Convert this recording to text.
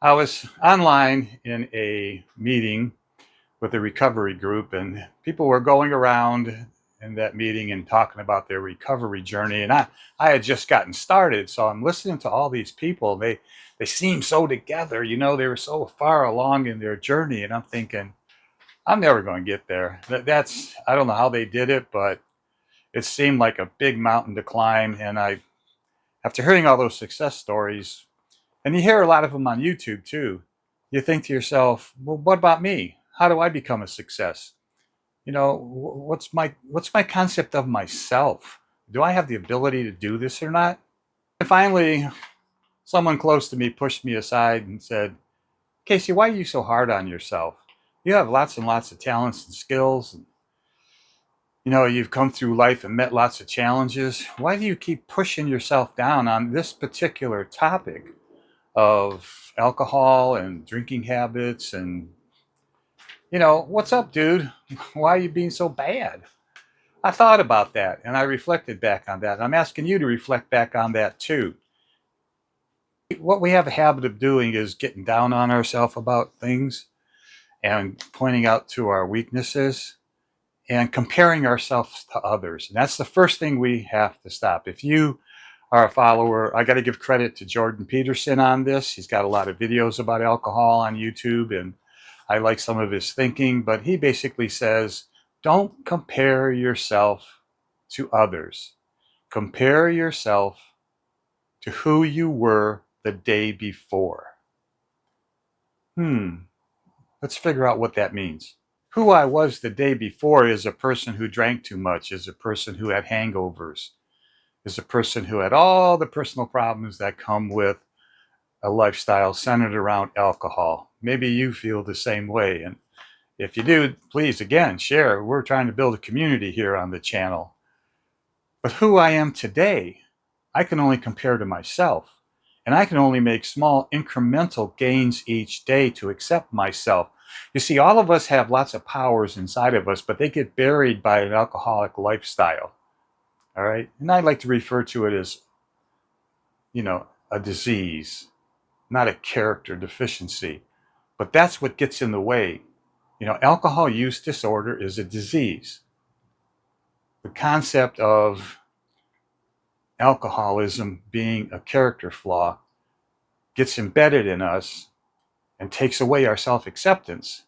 I was online in a meeting with a recovery group, and people were going around in that meeting and talking about their recovery journey. And I had just gotten started, so I'm listening to all these people. They seemed so together, they were so far along in their journey, and I'm thinking, I'm never going to get there. That's I don't know how they did it, but it seemed like a big mountain to climb. And after hearing all those success stories, and you hear a lot of them on YouTube too, you think to yourself, well, what about me? How do I become a success? What's my concept of myself? Do I have the ability to do this or not? And finally, someone close to me pushed me aside and said, Casey, why are you so hard on yourself? You have lots and lots of talents and skills. And, you've come through life and met lots of challenges. Why do you keep pushing yourself down on this particular topic of alcohol and drinking habits? And, what's up, dude? Why are you being so bad? I thought about that and I reflected back on that. And I'm asking you to reflect back on that too. What we have a habit of doing is getting down on ourselves about things and pointing out to our weaknesses and comparing ourselves to others. And that's the first thing we have to stop. If you are a follower, I got to give credit to Jordan Peterson on this. He's got a lot of videos about alcohol on YouTube, and I like some of his thinking, but he basically says, don't compare yourself to others. Compare yourself to who you were the day before. Let's figure out what that means. Who I was the day before is a person who drank too much, is a person who had hangovers, is a person who had all the personal problems that come with a lifestyle centered around alcohol. Maybe you feel the same way. And if you do, please, again, share. We're trying to build a community here on the channel. But who I am today, I can only compare to myself. And I can only make small incremental gains each day to accept myself. You see, all of us have lots of powers inside of us, but they get buried by an alcoholic lifestyle. All right? And I like to refer to it as, a disease, not a character deficiency. But that's what gets in the way. Alcohol use disorder is a disease. The concept of alcoholism being a character flaw gets embedded in us and takes away our self-acceptance.